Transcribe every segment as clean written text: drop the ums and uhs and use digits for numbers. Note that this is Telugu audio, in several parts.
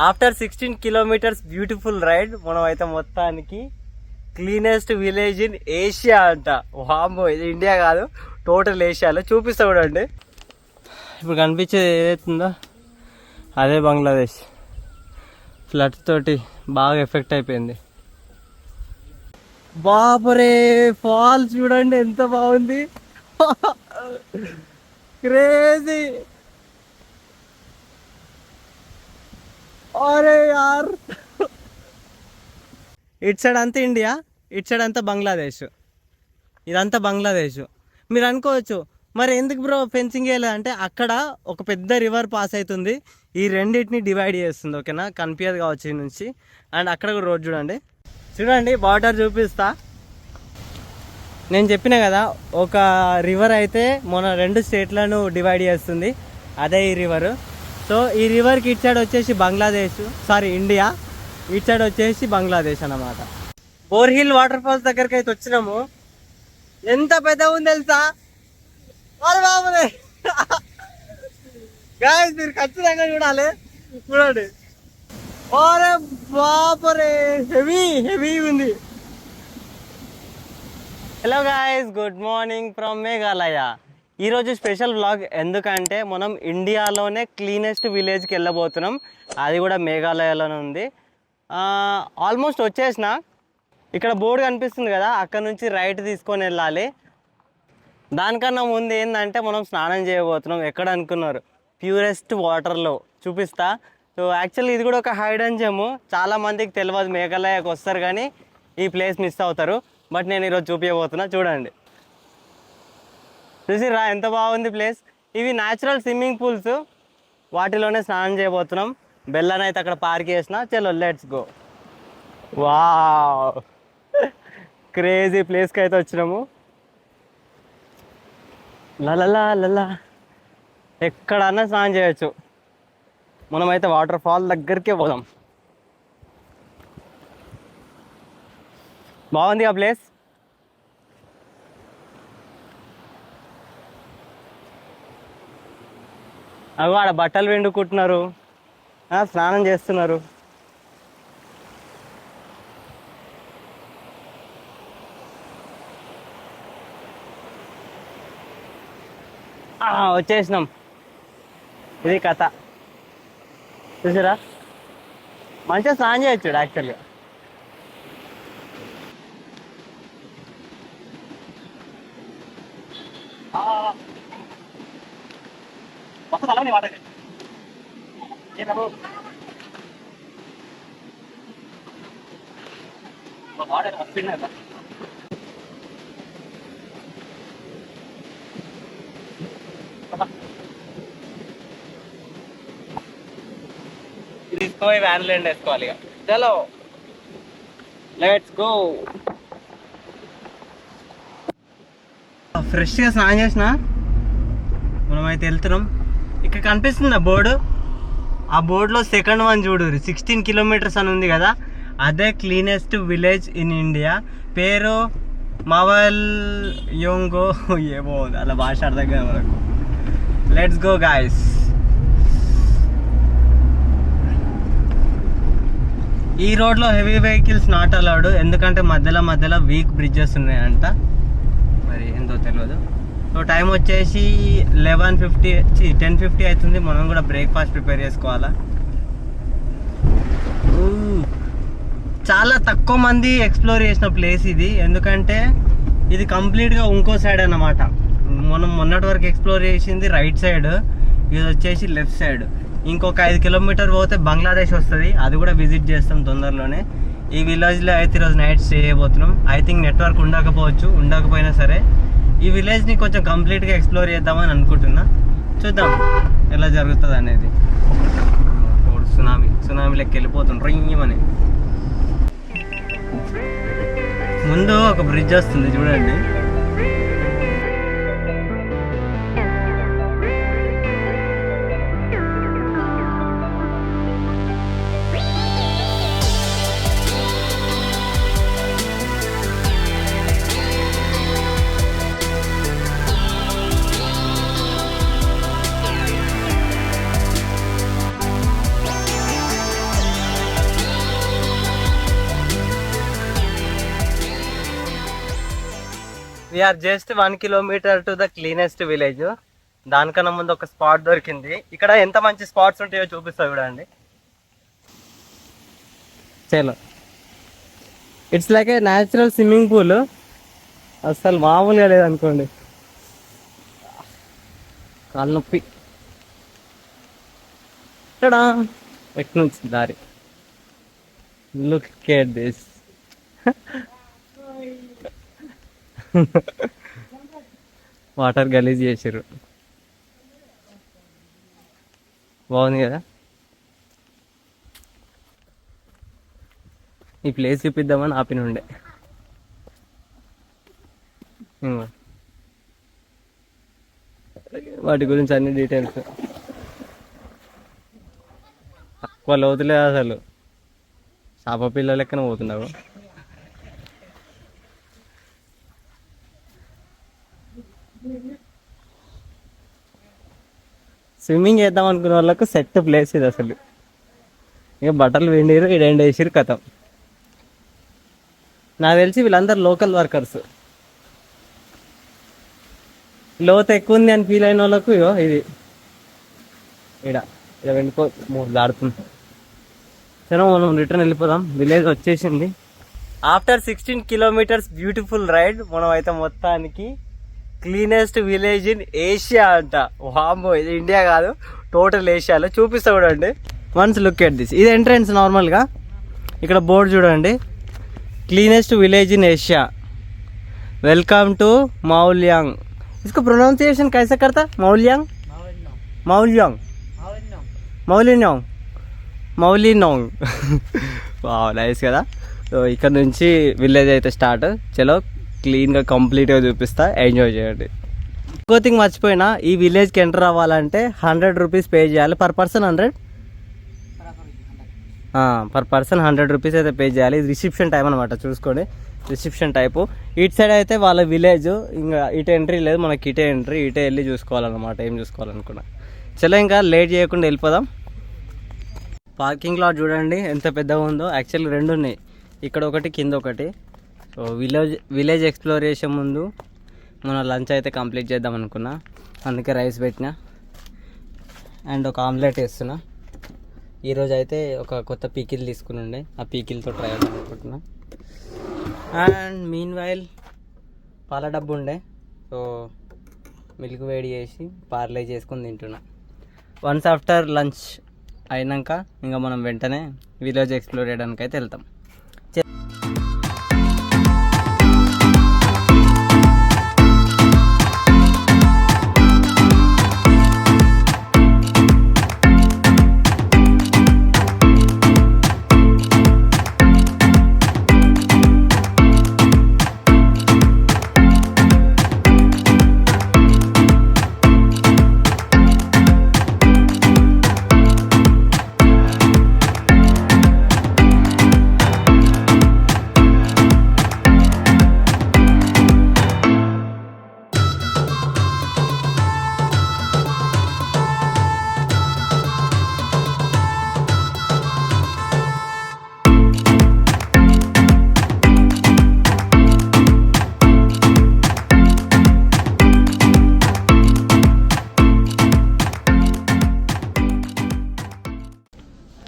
ఆఫ్టర్ 16 కిలోమీటర్స్ బ్యూటిఫుల్ రైడ్ మనం అయితే మొత్తానికి క్లీనెస్ట్ విలేజ్ ఇన్ ఏషియా అంట. వామ్మో, ఇది ఇండియా కాదు, టోటల్ ఏషియాలో. చూపిస్తా చూడండి. ఇప్పుడు కనిపించేది ఏదైతుందో అదే బంగ్లాదేశ్. ఫ్లడ్ తోటి బాగా ఎఫెక్ట్ అయిపోయింది. బాపరే, ఫాల్స్ చూడండి ఎంత బాగుంది. క్రేజీ. అరే యార్, ఇటు సైడ్ అంతా ఇండియా, ఇటు సైడ్ అంతా బంగ్లాదేశ్. ఇదంతా బంగ్లాదేశ్. మీరు అనుకోవచ్చు మరి ఎందుకు బ్రో ఫెన్సింగ్ వేయలేదు అంటే, అక్కడ ఒక పెద్ద రివర్ పాస్ అవుతుంది, ఈ రెండింటిని డివైడ్ చేస్తుంది. ఓకేనా, కనిపించదు కావచ్చు ఈ నుంచి. అండ్ అక్కడ కూడా రోడ్ చూడండి. చూడండి బార్డర్ చూపిస్తా. నేను చెప్పిన కదా, ఒక రివర్ అయితే మన 2 స్టేట్లను డివైడ్ చేస్తుంది, అదే ఈ రివరు. సో ఈ రివర్కి ఇటు సైడ్ వచ్చేసి బంగ్లాదేశ్, సారీ ఇండియా, ఇటు సైడ్ వచ్చేసి బంగ్లాదేశ్ అన్నమాట. బోర్హిల్ వాటర్ ఫాల్స్ దగ్గరికి అయితే వచ్చినాము. ఎంత పెద్ద ఉంది తెలుసా? గాయ్స్ మీరు ఖచ్చితంగా చూడాలి. చూడండి, అరే బాపరే, హెవీ ఉంది. Hello guys, good morning from Meghalaya. ఈరోజు స్పెషల్ వ్లాగ్. ఎందుకంటే మనం ఇండియాలోనే క్లీనెస్ట్ విలేజ్కి వెళ్ళబోతున్నాం, అది కూడా మేఘాలయలోనే ఉంది. ఆల్మోస్ట్ వచ్చేసిన. ఇక్కడ బోర్డు కనిపిస్తుంది కదా, అక్కడ నుంచి రైట్ తీసుకొని వెళ్ళాలి. దానికన్నా ముందు ఏంటంటే మనం స్నానం చేయబోతున్నాం. ఎక్కడ అనుకున్నారు? ప్యూరెస్ట్ వాటర్లో. చూపిస్తా. సో యాక్చువల్లీ ఇది కూడా ఒక హైడెన్ జెమ్. చాలామందికి తెలియదు, మేఘాలయకు వస్తారు కానీ ఈ ప్లేస్ మిస్ అవుతారు. బట్ నేను ఈరోజు చూపించబోతున్నా. చూడండి, చూసిరా ఎంత బాగుంది ప్లేస్. ఇవి న్యాచురల్ స్విమ్మింగ్ పూల్స్, వాటిలోనే స్నానం చేయబోతున్నాం. బెల్లని అయితే అక్కడ పార్క్ చేసిన. చలో లెట్స్ గో. వావ్, క్రేజీ ప్లేస్కి అయితే వచ్చినాము. లలా ఎక్కడన్నా స్నానం చేయొచ్చు. మనమైతే వాటర్ ఫాల్ దగ్గరికే పోదాం. బాగుంది ఆ ప్లేస్. అవి ఆడ బట్టలు పిండుకుంటున్నారు, స్నానం చేస్తున్నారు. వచ్చేసినాం. ఇది కథ. చూసారా, మంచిగా స్నానం చేయొచ్చు యాక్చువల్గా. తీసుకుపోయి వ్యాన్లో వేసుకోవాలి. ఇక చలో లెట్స్ గో. ఫ్రెష్గా స్నానం చేసిన మనమైతే వెళ్తున్నాం. ఇక్కడ కనిపిస్తుంది బోర్డు. ఆ బోర్డులో సెకండ్ వన్ చూడు, 16 కిలోమీటర్స్ అని ఉంది కదా, అదే క్లీనెస్ట్ విలేజ్ ఇన్ ఇండియా. పేరు మవల్ యోంగో, ఏమో అలా భాష అర్థం కాదు మనకు. Let's go guys. ఈ రోడ్లో హెవీ వెహికల్స్ నాట్ అలౌడ్, ఎందుకంటే మధ్యలో వీక్ బ్రిడ్జెస్ ఉన్నాయంట. మరి ఎంతో తెలియదు. సో టైం వచ్చేసి 10:50 అవుతుంది. మనం కూడా బ్రేక్ఫాస్ట్ ప్రిపేర్ చేసుకోవాలా. చాలా తక్కువ మంది ఎక్స్ప్లోర్ చేసిన ప్లేస్ ఇది, ఎందుకంటే ఇది కంప్లీట్గా ఇంకో సైడ్ అన్నమాట. మనం మొన్నటి వరకు ఎక్స్ప్లోర్ చేసింది రైట్ సైడ్, ఇది వచ్చేసి లెఫ్ట్ సైడ్. ఇంకొక 5 కిలోమీటర్ పోతే బంగ్లాదేశ్ వస్తుంది, అది కూడా విజిట్ చేస్తాం తొందరలోనే. ఈ విలేజ్లో అయితే ఈరోజు నైట్ స్టే చేయబోతున్నాం. ఐ థింక్ నెట్వర్క్ ఉండకపోవచ్చు, ఉండకపోయినా సరే ఈ విలేజ్ని కొంచెం కంప్లీట్గా ఎక్స్ప్లోర్ చేద్దామని అనుకుంటున్నా. చూద్దాం ఎలా జరుగుతుంది అనేది. సునామీ లెక్క వెళ్ళిపోతుంది రింగిమని. ముందు ఒక బ్రిడ్జ్ వస్తుంది చూడండి. We're just 1 kilometre to the cleanest village. దానికన్నా ముందు ఒక స్పాట్ దొరికింది. ఇక్కడ ఎంత మంచి స్పాట్స్ ఉంటాయో చూపిస్తా చూడండి. చలో, it's like a natural swimming pool. అసలు మామూలుగా లేదనుకోండి. కాలు నొప్పి. ఎక్కడి నుంచి దారి. Look at this. వాటర్ గలీజ్ చేసారు. బాగుంది కదా. ఈ ప్లేస్ చూపిద్దామని ఆపిన ఉండే. వాటి గురించి అన్ని డీటెయిల్స్. తక్కువ లోతులే అసలు. చేప పిల్ల లెక్కన పోతున్నావు. స్విమ్మింగ్ చేద్దాం అనుకునే వాళ్ళకు సెట్ ప్లేస్ ఇది అసలు. ఇక బట్టలు వెండిరు, ఈ ఎండ వేసిరు, కథం. నాకు తెలిసి వీళ్ళందరూ లోకల్ వర్కర్స్. లోతు ఎక్కువ ఉంది అని ఫీల్ అయిన వాళ్ళకు ఇగో ఇది ఇక్కడ వెళ్ళిపో దాడుతుంది. సరే, మనం రిటర్న్ వెళ్ళిపోదాం. విలేజ్ వచ్చేసింది. After 16 kilometres beautiful ride. మనం అయితే మొత్తానికి క్లీనెస్ట్ విలేజ్ ఇన్ ఏషియా అంట. వామ్మో, ఇది ఇండియా కాదు, టోటల్ ఏషియాలో. చూపిస్తా చూడండి. Once look at this. ఇది ఎంట్రన్స్. నార్మల్గా ఇక్కడ బోర్డు చూడండి, cleanest village in Asia, welcome to Mawlynnong. इसको प्रोनाउंसिएशन कैसे करता? मौलियांग, मौलियांग, మౌలినాంగ్, మౌలినాంగ్. వావ్, నైస్ కదా. సో ఇక్కడ నుంచి విలేజ్ అయితే స్టార్ట్. చలో, క్లీన్గా కంప్లీట్గా చూపిస్తా, ఎంజాయ్ చేయండి. ఇంకో థింగ్ మర్చిపోయినా, ఈ విలేజ్కి ఎంటర్ అవ్వాలంటే 100 రూపీస్ పే చేయాలి. Per person 100, per person 100 rupees అయితే పే చేయాలి. ఇది రిసెప్షన్ టైం అనమాట, చూసుకోండి. Reception type. ఇటు సైడ్ అయితే వాళ్ళ విలేజ్. ఇంకా ఇటు ఎంట్రీ లేదు, మనకి ఇటే ఎంట్రీ. ఇటే వెళ్ళి చూసుకోవాలన్నమాట, ఏం చూసుకోవాలనుకున్నా. చలో, ఇంకా లేట్ చేయకుండా వెళ్ళిపోదాం. పార్కింగ్ లాట్ చూడండి ఎంత పెద్దగా ఉందో. యాక్చువల్లీ 2 ఉన్నాయి, ఇక్కడ ఒకటి, కింద ఒకటి. సో విలేజ్ ఎక్స్ప్లోర్ చేసే ముందు మన లంచ్ అయితే కంప్లీట్ చేద్దాం అనుకున్నా. అందుకే రైస్ పెట్టినా అండ్ ఒక ఆమ్లెట్ వేస్తున్నా. ఈరోజు అయితే ఒక కొత్త పీకిల్ తీసుకుని ఉండే, ఆ పీకిల్తో ట్రై అనుకుంటున్నా. అండ్ మీన్ వైల్ పాల డబ్బు ఉండే, సో మిల్క్ వేడి చేసి పార్లే చేసుకొని తింటున్నా. వన్స్ ఆఫ్టర్ లంచ్ అయినాక ఇంకా మనం వెంటనే విలేజ్ ఎక్స్ప్లోర్ చేయడానికి అయితే వెళ్తాం.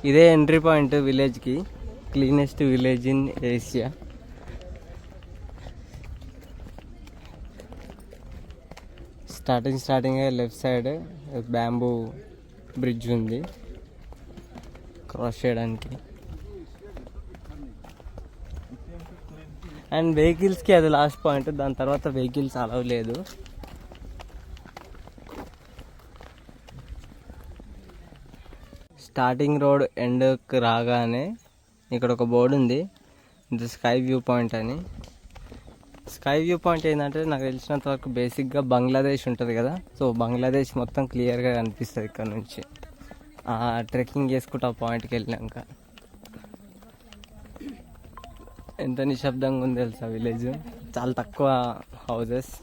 ఇదే ఎంట్రీ పాయింట్ విలేజ్కి, cleanest village in Asia. Starting left side bamboo bridge ఉంది క్రాస్ చేయడానికి. అండ్ వెహికల్స్కి అది లాస్ట్ పాయింట్. దాని తర్వాత వెహికల్స్ అలవ్ లేదు. స్టార్టింగ్ రోడ్ ఎండ్కి రాగానే ఇక్కడ ఒక బోర్డు ఉంది, ఇది స్కై వ్యూ పాయింట్ అని. స్కై వ్యూ పాయింట్ ఏంటంటే, నాకు తెలిసినంత వరకు బేసిక్గా బంగ్లాదేశ్ ఉంటుంది కదా, సో బంగ్లాదేశ్ మొత్తం క్లియర్గా కనిపిస్తుంది ఇక్కడ నుంచి. ట్రెక్కింగ్ చేసుకుంటూ ఆ పాయింట్కి వెళ్ళినాక. ఎంత నిశ్శబ్దంగా ఉంది తెలుసా విలేజ్. చాలా తక్కువ హౌజెస్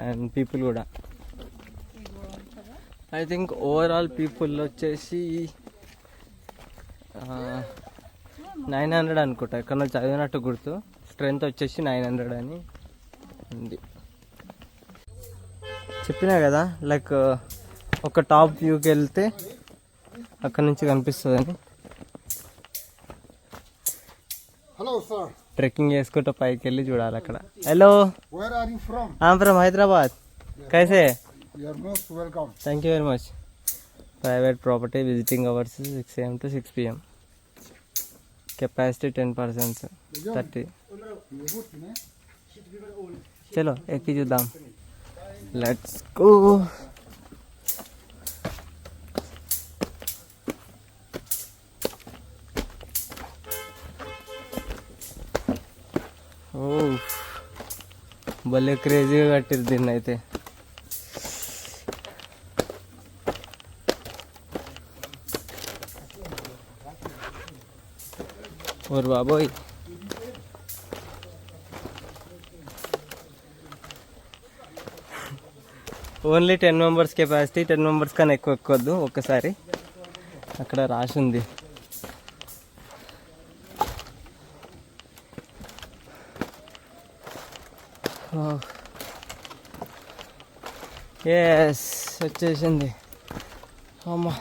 అండ్ పీపుల్ కూడా. ఐ థింక్ ఓవరాల్ పీపుల్ వచ్చేసి 900 అనుకుంటా. ఎక్కడ చదివినట్టు గుర్తు. స్ట్రెంత్ వచ్చేసి 900 అని ఉంది. చెప్పినా కదా లైక్ ఒక టాప్ వ్యూకి వెళ్తే అక్కడ నుంచి కనిపిస్తుందని. Hello, sir. ట్రెక్కింగ్ చేసుకుంటూ పైకి వెళ్ళి చూడాలి అక్కడ. Hello, Where are you from? I'm from Hyderabad. కైసే? You are most welcome. Thank you very much. Private property, visiting hours 6 AM to 6 PM. Capacity 10%, 30. చలో ఎక్కి చూద్దాం. Let's go. ఓ భలే క్రేజీగా కట్టిరు దీన్ని అయితే. ఓర్ బాబోయ్, ఓన్లీ 10 members కెపాసిటీ. 10 members కన్నా ఎక్కువ ఎక్కొద్దు. ఒక్కసారి అక్కడ రాసి ఉంది. ఎస్, వచ్చేసింది. అమ్మా,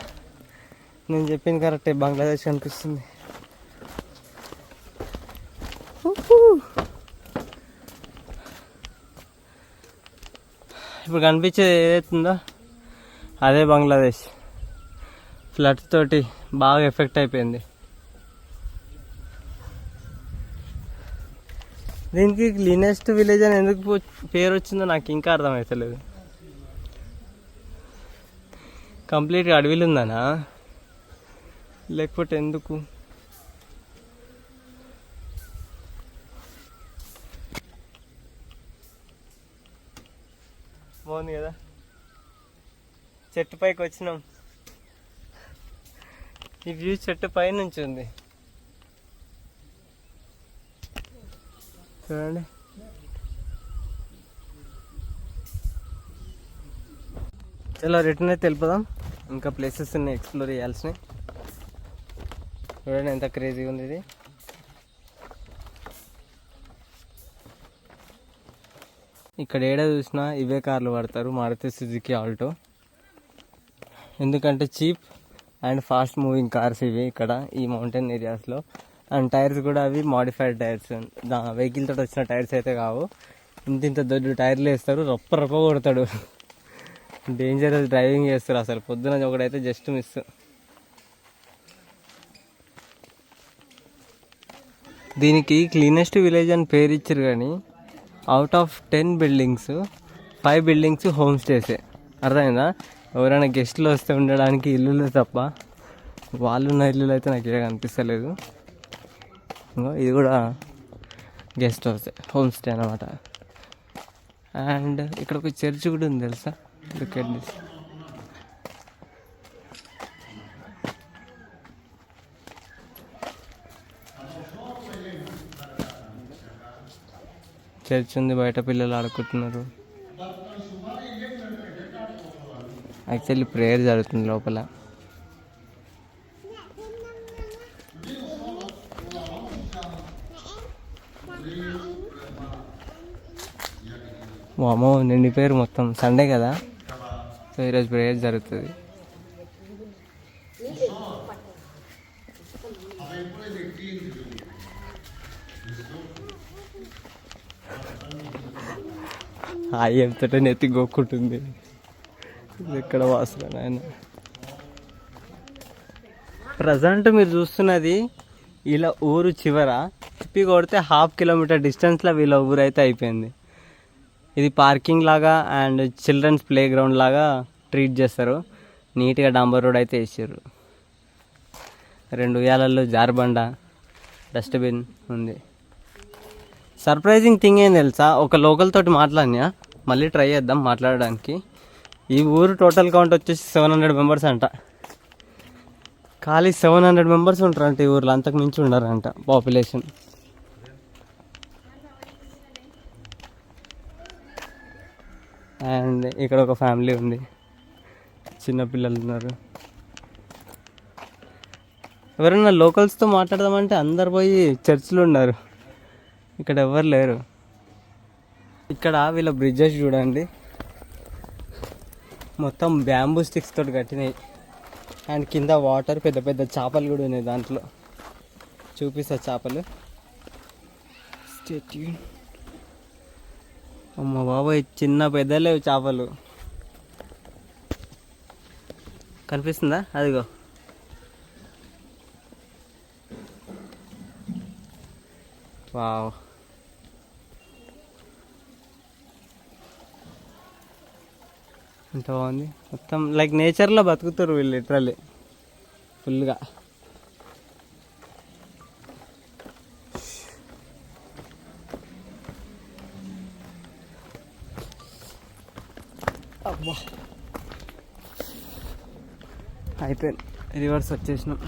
నేను చెప్పింది కరెక్టే, బంగ్లాదేశ్ అనిపిస్తుంది. ఇప్పుడు కనిపించేది ఏదైతుందో అదే బంగ్లాదేశ్. ఫ్లడ్ తోటి బాగా ఎఫెక్ట్ అయిపోయింది. దీనికి క్లీనెస్ట్ విలేజ్ అని ఎందుకు పేరు వచ్చిందో నాకు ఇంకా అర్థమవుతలేదు. కంప్లీట్గా అడవిలు ఉందనా లేకపోతే ఎందుకు? బాగుంది కదా, చెట్టు పైకి వచ్చినాం. ఈ వ్యూ చెట్టు పై నుంచి ఉంది చూడండి. చలో రిటర్న్ అయితే వెళ్ళిపోదాం. ఇంకా ప్లేసెస్ ఉన్నాయి ఎక్స్ప్లోర్ చేయాల్సినవి. చూడండి ఎంత క్రేజీగా ఉంది ఇది. ఇక్కడ ఏడా చూసినా ఇవే కార్లు వాడతారు, మారుతి సుజుకి ఆల్టో. ఎందుకంటే cheap and fast moving cars ఇవి ఇక్కడ ఈ మౌంటైన్ ఏరియాస్లో. అండ్ టైర్స్ కూడా అవి మాడిఫైడ్ టైర్స్, వెహికల్ తోటి వచ్చిన టైర్స్ అయితే కావు. ఇంత దొడ్డు టైర్లు వేస్తారు, రొప్ప రొప్ప కొడతాడు. డేంజరస్ డ్రైవింగ్ చేస్తారు అసలు. పొద్దున ఒకడైతే జస్ట్ మిస్. దీనికి క్లీనెస్ట్ విలేజ్ అని పేరు ఇచ్చారు, కానీ out of 10 buildings 5 buildings home స్టేసే. అర్థమైందా? ఎవరైనా గెస్ట్లు వస్తే ఉండడానికి ఇల్లులు తప్ప వాళ్ళున్న ఇల్లులు అయితే నాకు ఏం కనిపిస్తలేదు. ఇది కూడా గెస్ట్ హౌస్, హోమ్ స్టే అనమాట. అండ్ ఇక్కడ ఒక చర్చ్ కూడా ఉంది తెలుసా. Look at this. చర్చ్ ఉంది, బయట పిల్లలు ఆడుకుంటున్నారు. యాక్చువల్లీ ప్రేయర్ జరుగుతుంది లోపల. వామో, నిండిపోయారు మొత్తం. సండే కదా, సో ఈరోజు ప్రేయర్ జరుగుతుంది. ఎంతటో నెత్తి గోక్కుంటుంది. ఎక్కడ వాసన ఆయన. ప్రజెంట్ మీరు చూస్తున్నది ఇలా ఊరు చివర తిప్పి కొడితే 1/2 kilometer డిస్టెన్స్లో వీళ్ళ ఊరు అయితే అయిపోయింది. ఇది పార్కింగ్ లాగా అండ్ చిల్డ్రన్స్ ప్లే గ్రౌండ్ లాగా ట్రీట్ చేస్తారు. నీట్గా డాంబర్ రోడ్ అయితే వేసారు. 2 ఉయ్యాలల్లో జారుబండ, డస్ట్బిన్ ఉంది. సర్ప్రైజింగ్ థింగ్ ఏం తెలుసా, ఒక లోకల్ తోటి మాట్లాడినా, మళ్ళీ ట్రై చేద్దాం మాట్లాడడానికి. ఈ ఊరు టోటల్ కౌంట్ వచ్చేసి 700 members అంట. ఖాళీ 700 members ఉంటారంట ఈ ఊర్లో, అంతకు మించి ఉండారంట పాపులేషన్. అండ్ ఇక్కడ ఒక ఫ్యామిలీ ఉంది, చిన్నపిల్లలు ఉన్నారు. ఎవరైనా లోకల్స్తో మాట్లాడదామంటే అందరు పోయి చర్చిలో ఉన్నారు, ఇక్కడ ఎవరు లేరు. ఇక్కడ వీళ్ళ బ్రిడ్జెస్ చూడండి, మొత్తం బ్యాంబూ స్టిక్స్ తోటి కట్టినాయి. అండ్ కింద వాటర్, పెద్ద పెద్ద చేపలు కూడా ఉన్నాయి దాంట్లో. చూపిస్తా చేపలు. అమ్మ బాబాయ్, చిన్న పెద్దలేవు చేపలు. కనిపిస్తుందా? అదిగో. వావ్, ఎంత బాగుంది. మొత్తం లైక్ నేచర్లో బతుకుతారు వీళ్ళు లిటరల్లీ ఫుల్గా. అబ్బా, అయిపోయింది. రివర్స్ వచ్చేసినాం.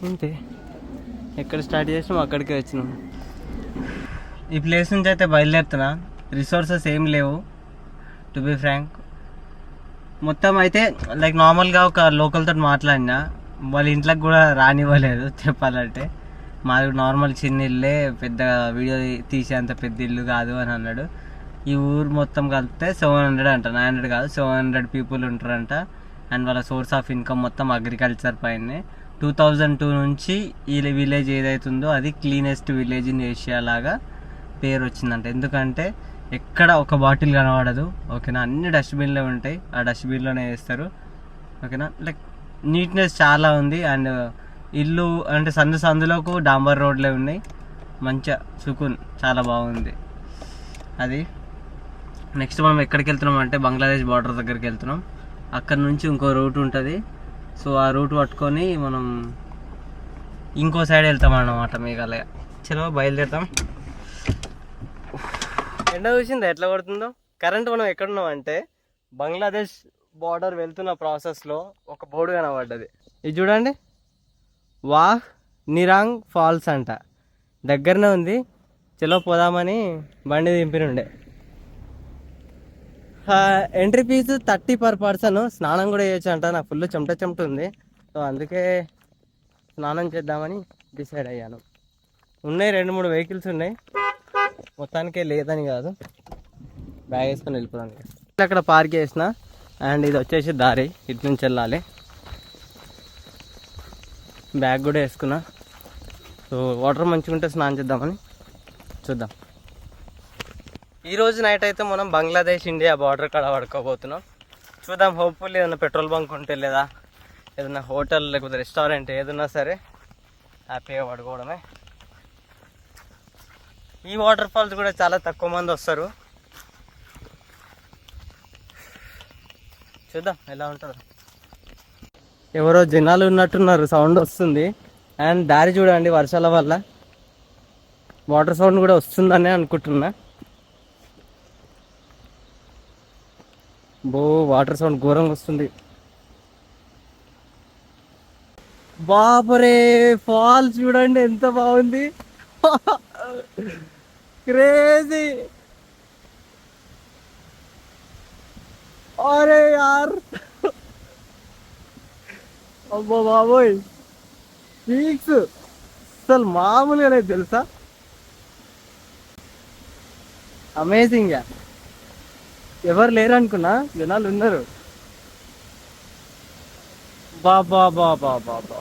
అంతే, ఎక్కడ స్టార్ట్ చేసినాం అక్కడికే వచ్చినాం. ఈ ప్లేస్ నుంచి అయితే బయలుదేరుతున్నా. రిసోర్సెస్ ఏం లేవు టు బి ఫ్రాంక్. మొత్తం అయితే లైక్ నార్మల్గా ఒక లోకల్తో మాట్లాడినా, వాళ్ళ ఇంట్లోకి కూడా రానివ్వలేదు చెప్పాలంటే. మాది నార్మల్ చిన్న ఇల్లే, పెద్ద వీడియో తీసేంత పెద్ద ఇల్లు కాదు అని అన్నాడు. ఈ ఊరు మొత్తం కలిపితే 700 అంట, 900 కాదు 700 పీపుల్ ఉంటారంట. అండ్ వాళ్ళ సోర్స్ ఆఫ్ ఇన్కమ్ మొత్తం అగ్రికల్చర్ పైనే. 2002 నుంచి ఈ విలేజ్ ఏదైతుందో అది క్లీనెస్ట్ విలేజ్ ఇన్ ఏషియా లాగా పేరు వచ్చిందంట. ఎందుకంటే ఎక్కడ ఒక బాటిల్ కనబడదు, ఓకేనా. అన్ని డస్ట్బిన్లే ఉంటాయి, ఆ డస్ట్బిన్లోనే వేస్తారు, ఓకేనా. లైక్ నీట్నెస్ చాలా ఉంది. అండ్ ఇల్లు అంటే సందులోకి డాంబర్ రోడ్లే ఉన్నాయి. మంచిగా సుకూన్, చాలా బాగుంది అది. నెక్స్ట్ మనం ఎక్కడికి వెళ్తున్నాం అంటే బంగ్లాదేశ్ బార్డర్ దగ్గరికి వెళ్తున్నాం. అక్కడ నుంచి ఇంకో రూట్ ఉంటుంది. సో ఆ రూట్ పట్టుకొని మనం ఇంకో సైడ్ వెళ్తాం అన్నమాట, మేఘాలయ. చలో బయలుదేరుతాం. ఎండ చూసిందా ఎట్లా కొడుతుందో. కరెంట్ మనం ఎక్కడున్నాం అంటే బంగ్లాదేశ్ బార్డర్ వెళ్తున్న ప్రాసెస్లో ఒక బోర్డు కనబడ్డది. ఇది చూడండి, వాహ్ నిరాంగ్ ఫాల్స్ అంట. దగ్గరనే ఉంది. చలో పోదామని బండి దింపినుండే. Entry fee 30 per person. స్నానం కూడా చేయొచ్చు అంట. నాకు ఫుల్ చెమట ఉంది. సో అందుకే స్నానం చేద్దామని డిసైడ్ అయ్యాను. ఉన్నాయి 2-3 వెహికల్స్ ఉన్నాయి, మొత్తానికే లేదని కాదు, బ్యాగ్ వేసుకొని వెళ్ళిపోదానికి. అక్కడ పార్క్ చేసిన. అండ్ ఇది వచ్చేసి దారి, ఇటు నుంచి వెళ్ళాలి. బ్యాగ్ కూడా వేసుకున్నా. సో వాటర్ మంచిగా ఉంటే స్నానం చేద్దామని చూద్దాం. ఈరోజు నైట్ అయితే మనం బంగ్లాదేశ్ ఇండియా బార్డర్ కాడ పడుకోబోతున్నాం. చూద్దాం, హోప్ఫుల్లీ ఏదైనా పెట్రోల్ బంక్ ఉంటే, లేదా ఏదైనా హోటల్ లేకపోతే రెస్టారెంట్ ఏదన్నా సరే హ్యాపీగా పడుకోవడమే. ఈ వాటర్ ఫాల్స్ కూడా చాలా తక్కువ మంది వస్తారు. చూద్దాం ఎలా ఉంటుందో. ఎవరో జనాలు ఉన్నట్టున్నారు, సౌండ్ వస్తుంది. అండ్ దారి చూడండి, వర్షాల వల్ల వాటర్ సౌండ్ కూడా వస్తుందని అనుకుంటున్నా. వాటర్ సౌండ్ ఘోరంగా వస్తుంది. బాపరే, ఫాల్స్ చూడండి ఎంత బాగుంది. క్రేజీ. అరే యార్, అబ్బో బాబోయ్, పీక్స్ అసలు మామూలుగా లేదు తెలుసా. అమేజింగ్. ఎవరు లేరు అనుకున్నా, జనాలు ఉన్నారు. బాబా బాబా బాబా,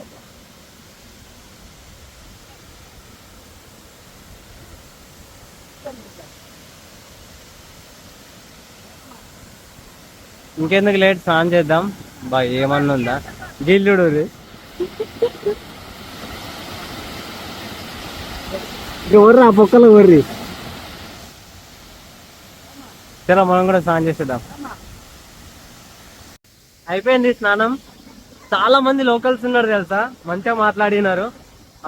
ఇంకెందుకు లేట్, స్నానం చేద్దాం. ఏమన్నా ఉందా గిల్లుడు. ఎవర్రా పొక్కలు ఎవర్రి. చలో మనం కూడా స్నానం చేసేద్దాం. అయిపోయింది స్నానం. చాలా మంది లోకల్స్ ఉన్నారు తెలుసా, మంచిగా మాట్లాడినారు.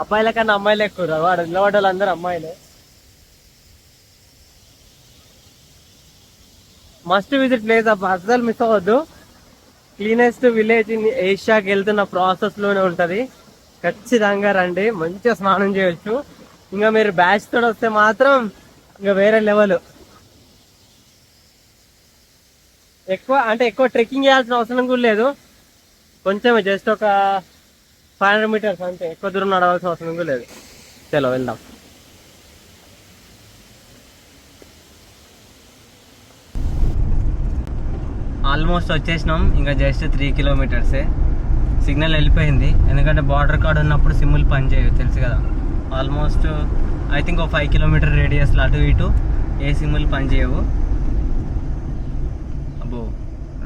అబ్బాయిల కన్నా అమ్మాయిలు ఎక్కువ. వాడు నిలబడ్డారు అందరు అమ్మాయిలే. మస్ట్ విజిట్ ప్లేస్ అబ్బా, అస్సలు మిస్ అవ్వద్దు. క్లీనెస్ట్ విలేజ్ ఇన్ ఏషియాకి వెళ్తున్న ప్రాసెస్ లోనే ఉంటది. ఖచ్చితంగా రండి, మంచిగా స్నానం చేయొచ్చు. ఇంకా మీరు బ్యాచ్ తోడు వస్తే మాత్రం ఇంకా వేరే లెవెల్. ఎక్కువ ట్రెక్కింగ్ చేయాల్సిన అవసరం కూడా లేదు. కొంచెం జస్ట్ ఒక 500 meters అంతే, ఎక్కువ దూరం నడవాల్సిన అవసరం కూడా లేదు. చలో వెళ్దాం. ఆల్మోస్ట్ వచ్చేసినాం, ఇంకా జస్ట్ 3 కిలోమీటర్సే. సిగ్నల్ వెళ్ళిపోయింది, ఎందుకంటే బార్డర్ కార్డ్ ఉన్నప్పుడు సిమ్ములు పనిచేయవు తెలుసు కదా. ఆల్మోస్ట్ ఐ థింక్ ఒక 5 కిలోమీటర్ రేడియస్లో అటు ఇటు ఏ సిమ్ములు పనిచేయవు. అబ్బో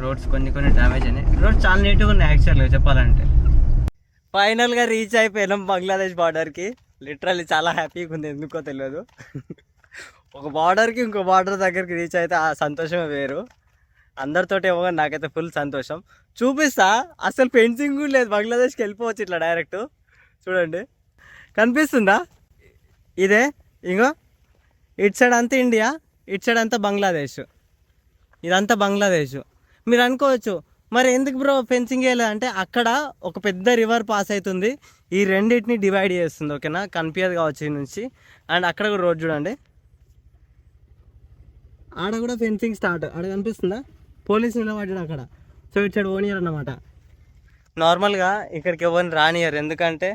రోడ్స్ కొన్ని డ్యామేజ్ అయినాయి. రోడ్స్ చాలా నీట్గా ఉన్నాయి యాక్చువల్గా చెప్పాలంటే. ఫైనల్గా రీచ్ అయిపోయినాం బంగ్లాదేశ్ బార్డర్కి. లిటరల్లీ చాలా హ్యాపీగా ఉంది, ఎందుకో తెలియదు. ఒక బార్డర్కి ఇంకో బార్డర్ దగ్గరికి రీచ్ అయితే ఆ సంతోషమే వేరు. అందరితోటి ఏమో నాకైతే ఫుల్ సంతోషం. చూపిస్తా, అసలు ఫెన్సింగ్ కూడా లేదు, బంగ్లాదేశ్కి వెళ్ళిపోవచ్చు ఇట్లా డైరెక్ట్. చూడండి కనిపిస్తుందా, ఇదే ఇంకో ఇటు సైడ్ అంతా ఇండియా, ఇటు సైడ్ అంతా బంగ్లాదేశ్. ఇదంతా బంగ్లాదేశ్. మీరు అనుకోవచ్చు మరి ఎందుకు బ్రో ఫెన్సింగ్ వేయలేదు అంటే, అక్కడ ఒక పెద్ద రివర్ పాస్ అవుతుంది, ఈ రెండింటిని డివైడ్ చేస్తుంది. ఓకేనా, కనిపించదు కావచ్చు ఈ నుంచి. అండ్ అక్కడ కూడా రోడ్ చూడండి, ఆడ కూడా ఫెన్సింగ్ స్టార్ట్. ఆడ కనిపిస్తుందా, పోలీసు నిలబడ్డాడు అక్కడ. సో ఇటు సైడ్ ఓనియర్ అన్నమాట. నార్మల్గా ఇక్కడికి ఎవరిని రానియరు, ఎందుకంటే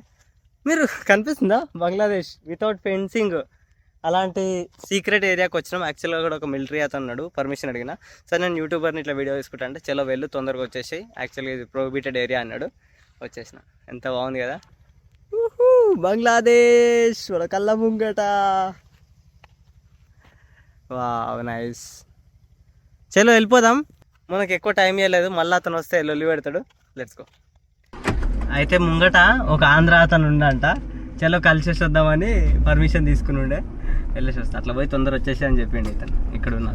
మీరు కనిపిస్తుందా బంగ్లాదేశ్ వితౌట్ ఫెన్సింగ్. అలాంటి సీక్రెట్ ఏరియాకి వచ్చినాం. యాక్చువల్గా కూడా ఒక మిలిటరీ అతను అన్నాడు, పర్మిషన్ అడిగిన. సరే నేను యూట్యూబర్ని ఇట్లా వీడియో తీసుకుంటా అంటే, చలో వెళ్ళు తొందరగా వచ్చేసి, యాక్చువల్గా ఇది ప్రోహిబిటెడ్ ఏరియా అన్నాడు. వచ్చేసిన, ఎంత బాగుంది కదా బంగ్లాదేశ్ వాళ్ళ కళ్ళ ముంగట. Wow nice. చలో వెళ్ళిపోదాం, మనకు ఎక్కువ టైం ఇవ్వలేదు, మళ్ళీ అతను వస్తే లొల్లి పెడతాడు. Let's go. అయితే ముంగట ఒక ఆంధ్ర అతను ఉండంట, చలో కలిసేసి వద్దామని పర్మిషన్ తీసుకుని ఉండే. వెళ్ళేసి వస్తా, అట్లా పోయి తొందర వచ్చేసి అని చెప్పిండు ఇతను. ఇక్కడ ఉన్న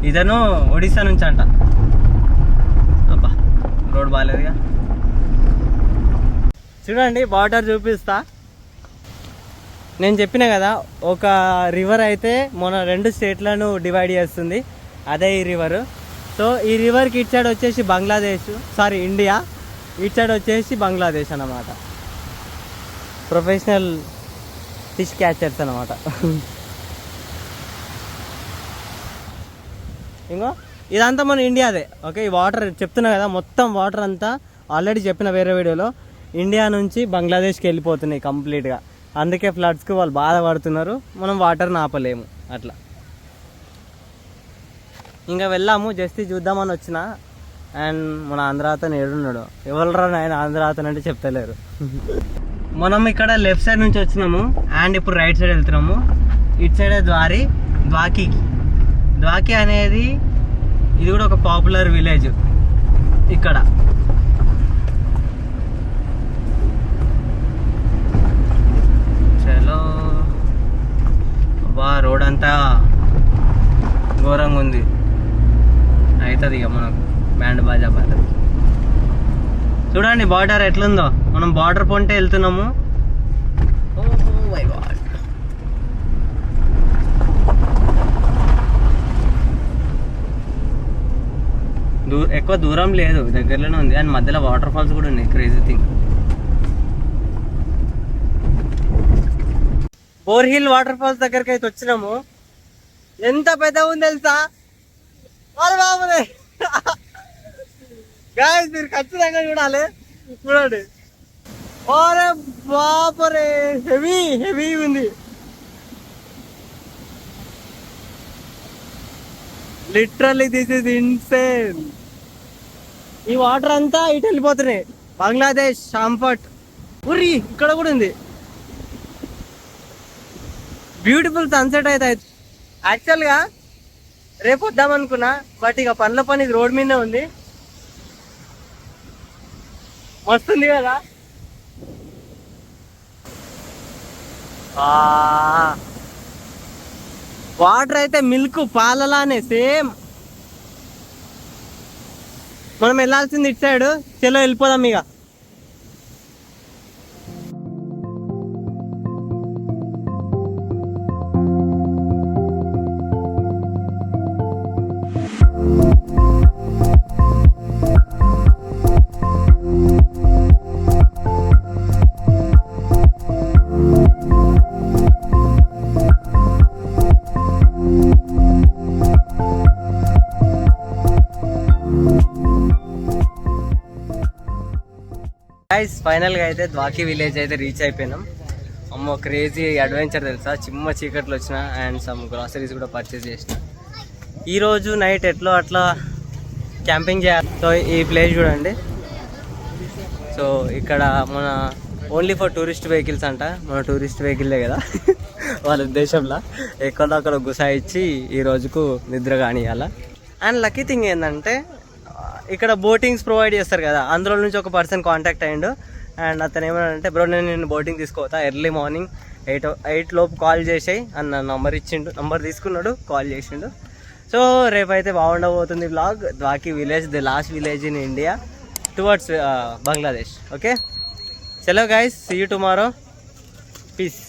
ఇతను ఒడిస్సా నుంచి అంట. అబ్బా రోడ్ బాగాలేదుగా. చూడండి బార్డర్ చూపిస్తా. నేను చెప్పిన కదా, ఒక రివర్ అయితే మన 2 స్టేట్లను డివైడ్ చేస్తుంది, అదే ఈ రివరు. సో ఈ రివర్కి ఇటు సైడ్ వచ్చేసి బంగ్లాదేశ్, సారీ ఇండియా, ఇటు సైడ్ వచ్చేసి బంగ్లాదేశ్ అన్నమాట. ప్రొఫెషనల్ ఫిష్ క్యాచర్స్ అన్నమాట. ఇంకో ఇదంతా మన ఇండియాదే. ఓకే, ఈ వాటర్ చెప్తున్నా కదా, మొత్తం వాటర్ అంతా ఆల్రెడీ చెప్పిన వేరే వీడియోలో ఇండియా నుంచి బంగ్లాదేశ్కి వెళ్ళిపోతున్నాయి కంప్లీట్గా. అందుకే ఫ్లడ్స్కి వాళ్ళు బాధపడుతున్నారు, మనం వాటర్ని ఆపలేము అట్లా. ఇంకా వెళ్ళాము, జస్ట్ చూద్దామని వచ్చిన. అండ్ మన ఆంధ్ర అతను ఏడున్నాడు, ఎవరురా ఆయన ఆంధ్ర అతను అంటే చెప్తలేరు. మనం ఇక్కడ లెఫ్ట్ సైడ్ నుంచి వచ్చినాము అండ్ ఇప్పుడు రైట్ సైడ్ వెళ్తున్నాము. ఇటు సైడే ద్వాకి అనేది ఇది కూడా ఒక పాపులర్ విలేజ్ ఇక్కడ. చలో బా, రోడ్ అంతా ఘోరంగా ఉంది. అవుతుంది ఇక మనకు బ్యాండ్ బాజా పడుతుంది. చూడండి బార్డర్ ఎట్లుందో, మనం బార్డర్ పొంటే వెళ్తున్నాము. ఓ మై గాడ్, ఎక్కువ దూరం లేదు, దగ్గరలోనే ఉంది. అండ్ మధ్యలో వాటర్ ఫాల్స్ కూడా ఉన్నాయి, క్రేజీ థింగ్. బోర్ హిల్ వాటర్ ఫాల్స్ దగ్గరికి అయితే వచ్చినాము. ఎంత పెద్ద ఉంది తెలుసా, బాబురే. గాయ్స్ మీరు ఖచ్చితంగా చూడాలి, చూడండి. ఓరే బాపరే, హెవీ ఉంది. Literally this is insane. ఈ వాటర్ అంతా ఇటు వెళ్ళిపోతున్నాయి బంగ్లాదేశ్, షాంపట్. ఉరి ఇక్కడ కూడా ఉంది. బ్యూటిఫుల్ సన్సెట్ అయితే. యాక్చువల్గా రేపు వద్దామనుకున్నా, బట్ ఇక పనుల పని రోడ్ మీదే ఉంది. వస్తుంది కదా, వాటర్ అయితే మిల్క్ పాలలానే సేమ్. మనం వెళ్ళాల్సింది ఇటు సైడ్. చలో వెళ్ళిపోదాం ఇక. గైస్ ఫైనల్గా అయితే ద్వాకి విలేజ్ అయితే రీచ్ అయిపోయినాం. అమ్మో క్రేజీ అడ్వెంచర్ తెలుసా, చిమ్మ చీకట్లు వచ్చిన అండ్ సమ్ గ్రాసరీస్ కూడా పర్చేస్ చేసిన. ఈరోజు నైట్ ఎట్లో అట్లా క్యాంపింగ్ చేయాలి. సో ఈ ప్లేస్ చూడండి. సో ఇక్కడ మన ఓన్లీ ఫర్ టూరిస్ట్ వెహికల్స్ అంట. మన టూరిస్ట్ వెహికల్లే కదా వాళ్ళ ఉద్దేశంలో ఎక్కడక్కడ గుసాయిచ్చి ఈ రోజుకు నిద్ర కానియాల. అండ్ లక్కీ థింగ్ ఏంటంటే ఇక్కడ బోటింగ్స్ ప్రొవైడ్ చేస్తారు కదా, అందులో నుంచి ఒక పర్సన్ కాంటాక్ట్ అయ్యిండు. అండ్ అతను ఏమన్నాడంటే బ్రో నేను బోటింగ్ తీసుకోవతా, ఎర్లీ మార్నింగ్ 8 లోపు కాల్ చేసాయి అన్న నంబర్ ఇచ్చిండు. నంబర్ తీసుకున్నాడు, కాల్ చేసిండు. సో రేపైతే బాగుండబోతుంది blog. Dawki village, the last village in India towards Bangladesh. Okay, చలో guys, see you tomorrow. Piece.